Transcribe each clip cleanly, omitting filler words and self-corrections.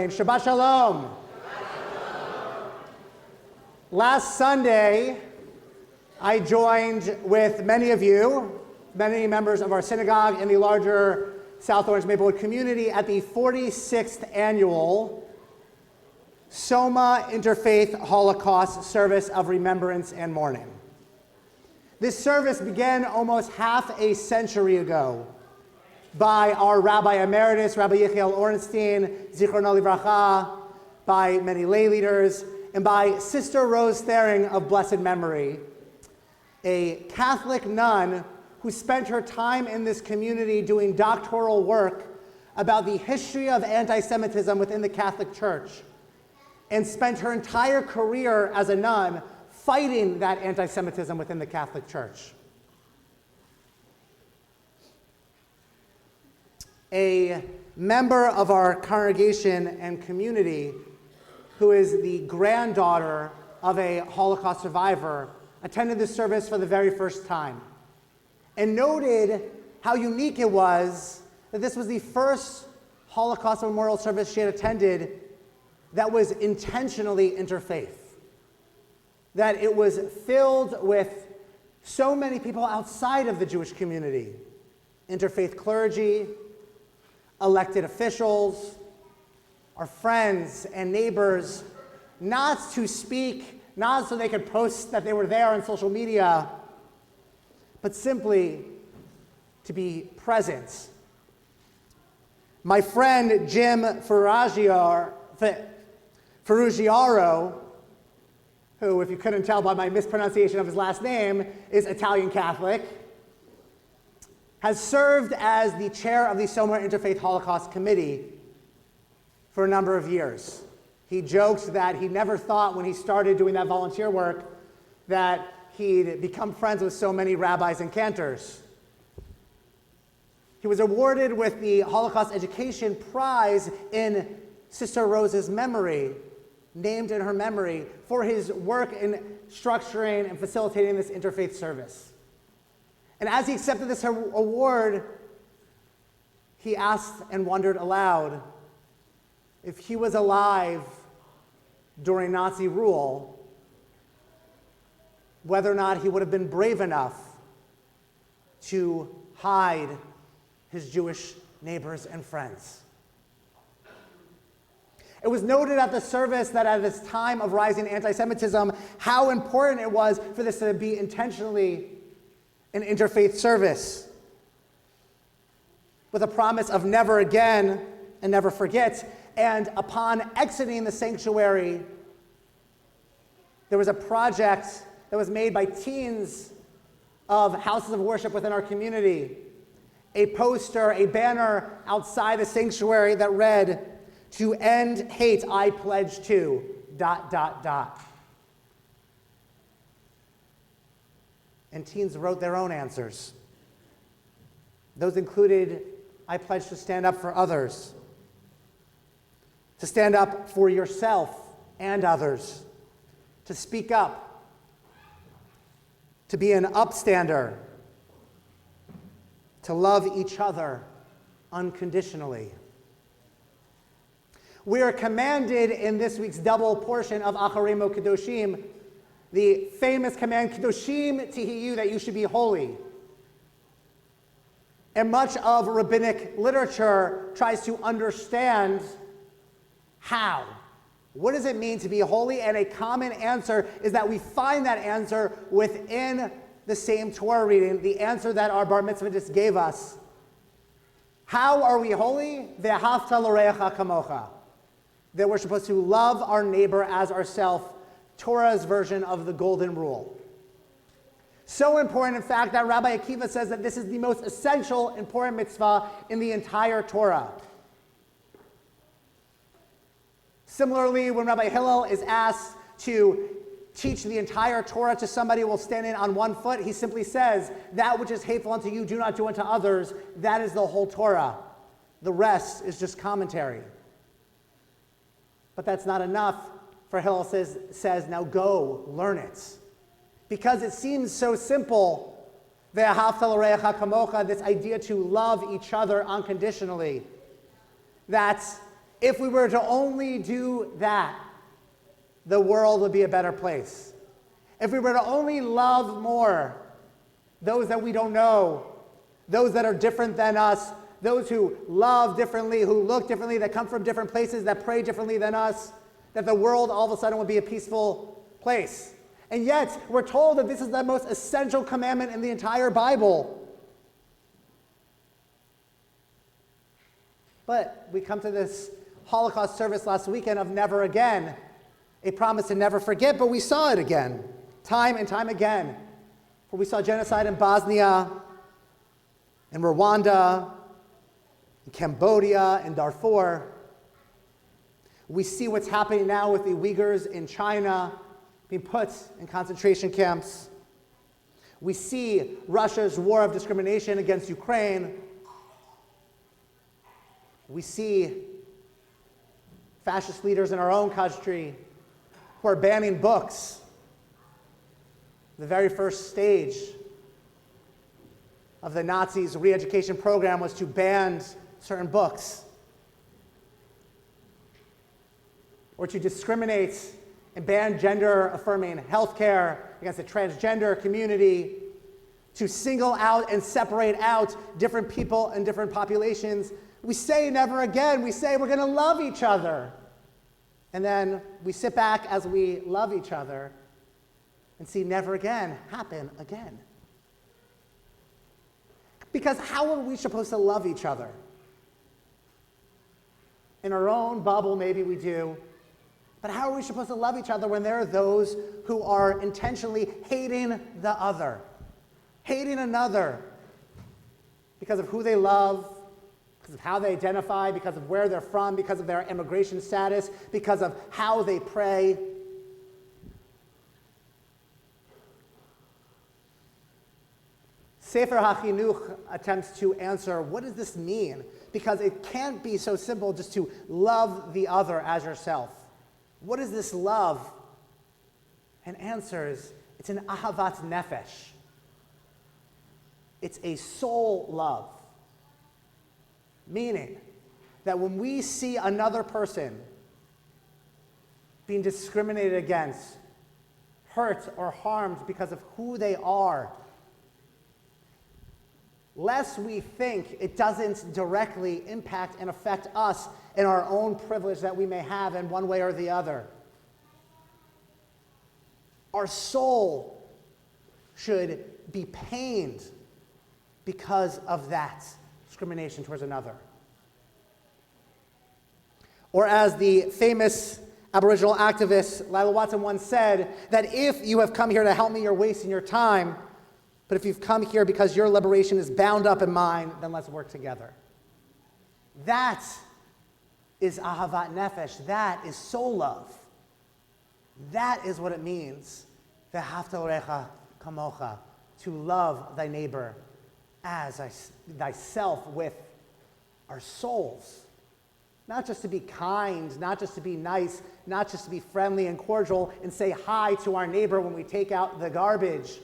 Shabbat Shalom. Last Sunday, I joined with many of you, many members of our synagogue and the larger South Orange Maplewood community at the 46th annual SOMA Interfaith Holocaust Service of Remembrance and Mourning. This service began almost half a century ago by our Rabbi Emeritus, Rabbi Yechiel Ornstein, Zichrono Livracha, by many lay leaders, and by Sister Rose Thering of blessed memory, a Catholic nun who spent her time in this community doing doctoral work about the history of anti-Semitism within the Catholic Church, and spent her entire career as a nun fighting that anti-Semitism within the Catholic Church. A member of our congregation and community who is the granddaughter of a Holocaust survivor attended this service for the very first time and noted how unique it was that this was the first Holocaust memorial service she had attended that was intentionally interfaith, that it was filled with so many people outside of the Jewish community, interfaith clergy, elected officials, our friends and neighbors, not to speak, not so they could post that they were there on social media, but simply to be present. My friend Jim Ferruggiaro, who, if you couldn't tell by my mispronunciation of his last name, is Italian Catholic, has served as the chair of the SOMA Interfaith Holocaust Committee for a number of years. He joked that he never thought when he started doing that volunteer work that he'd become friends with so many rabbis and cantors. He was awarded with the Holocaust Education Prize in Sister Rose's memory, named in her memory, for his work in structuring and facilitating this interfaith service. And as he accepted this award, he asked and wondered aloud if he was alive during Nazi rule, whether or not he would have been brave enough to hide his Jewish neighbors and friends. It was noted at the service that at this time of rising anti-Semitism, how important it was for this to be intentionally an interfaith service, with a promise of never again and never forget. And upon exiting the sanctuary, there was a project that was made by teens of houses of worship within our community, a poster, a banner outside the sanctuary that read, "To end hate, I pledge to, ... And teens wrote their own answers. Those included, I pledge to stand up for others, to stand up for yourself and others, to speak up, to be an upstander, to love each other unconditionally." We are commanded in this week's double portion of Acharei Mot-Kedoshim, the famous command, Kedoshim Tihiyu, that you should be holy. And much of rabbinic literature tries to understand how. What does it mean to be holy? And a common answer is that we find that answer within the same Torah reading, the answer that our bar mitzvah just gave us. How are we holy? Ve'ahavta l'reacha kamocha. That we're supposed to love our neighbor as ourselves, Torah's version of the golden rule. So important, in fact, that Rabbi Akiva says that this is the most essential, important mitzvah in the entire Torah. Similarly, when Rabbi Hillel is asked to teach the entire Torah to somebody while standing on one foot, he simply says, "That which is hateful unto you, do not do unto others." That is the whole Torah. The rest is just commentary. But that's not enough. For Hillel says, now go, learn it. Because it seems so simple, ve'ahavta l'reacha kamocha, this idea to love each other unconditionally, that If we were to only do that, the world would be a better place. If we were to only love more those that we don't know, those that are different than us, those who love differently, who look differently, that come from different places, that pray differently than us, that the world all of a sudden would be a peaceful place. And yet, we're told that this is the most essential commandment in the entire Bible. But we come to this Holocaust service last weekend of never again, a promise to never forget, but we saw it again, time and time again. Where we saw genocide in Bosnia, in Rwanda, in Cambodia, in Darfur. We see what's happening now with the Uyghurs in China being put in concentration camps. We see Russia's war of discrimination against Ukraine. We see fascist leaders in our own country who are banning books. The very first stage of the Nazis' re-education program was to ban certain books, or to discriminate and ban gender-affirming healthcare against the transgender community, to single out and separate out different people and different populations. We say never again. We say we're going to love each other. And then we sit back as we love each other and see never again happen again. Because how are we supposed to love each other? In our own bubble, maybe we do. But how are we supposed to love each other when there are those who are intentionally hating the other, hating another because of who they love, because of how they identify, because of where they're from, because of their immigration status, because of how they pray? Sefer HaChinuch attempts to answer, what does this mean? Because it can't be so simple just to love the other as yourself. What is this love? And answers, it's an ahavat nefesh. It's a soul love. Meaning that when we see another person being discriminated against, hurt or harmed because of who they are, lest we think it doesn't directly impact and affect us in our own privilege that we may have in one way or the other. Our soul should be pained because of that discrimination towards another. Or as the famous Aboriginal activist Lila Watson once said, that if you have come here to help me, you're wasting your time. But if you've come here because your liberation is bound up in mine, then let's work together. That is ahavat nefesh. That is soul love. That is what it means, ve'ahavta l'orecha kamocha, to love thy neighbor as thyself with our souls. Not just to be kind, not just to be nice, not just to be friendly and cordial and say hi to our neighbor when we take out the garbage,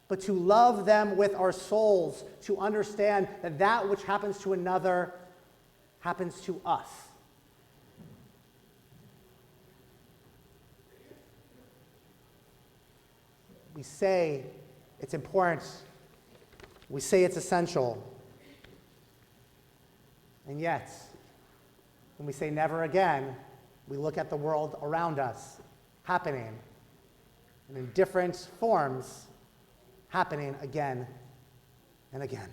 but to love them with our souls, to understand that that which happens to another happens to us. We say it's important. We say it's essential. And yet, when we say never again, we look at the world around us happening, and in different forms, happening again and again.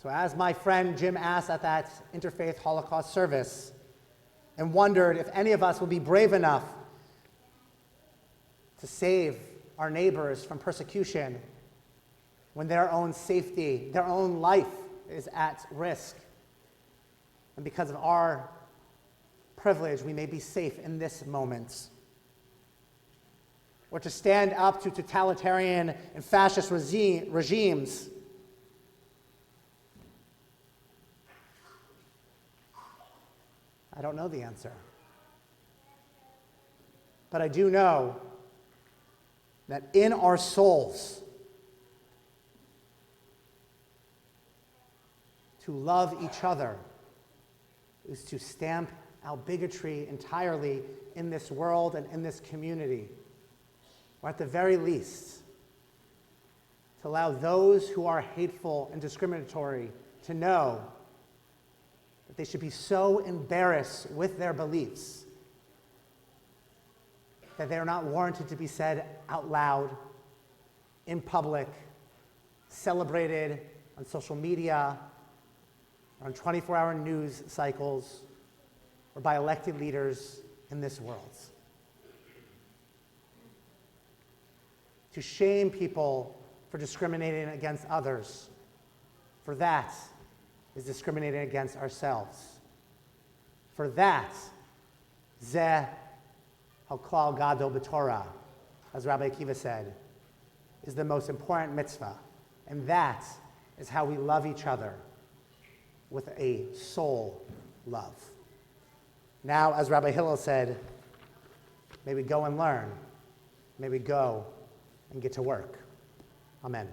So as my friend Jim asked at that Interfaith Holocaust service and wondered if any of us would be brave enough to save our neighbors from persecution when their own safety, their own life is at risk. And because of our privilege, we may be safe in this moment. Or to stand up to totalitarian and fascist regimes. I don't know the answer. But I do know that in our souls, to love each other, is to stamp out bigotry entirely in this world and in this community. Or at the very least, to allow those who are hateful and discriminatory to know that they should be so embarrassed with their beliefs that they are not warranted to be said out loud, in public, celebrated on social media, or on 24-hour news cycles, or by elected leaders in this world. To shame people for discriminating against others, for that is discriminating against ourselves. For that, zeh haklal gadol b'Torah, as Rabbi Akiva said, is the most important mitzvah. And that is how we love each other with a soul love. Now, as Rabbi Hillel said, may we go and learn. May we go and get to work. Amen.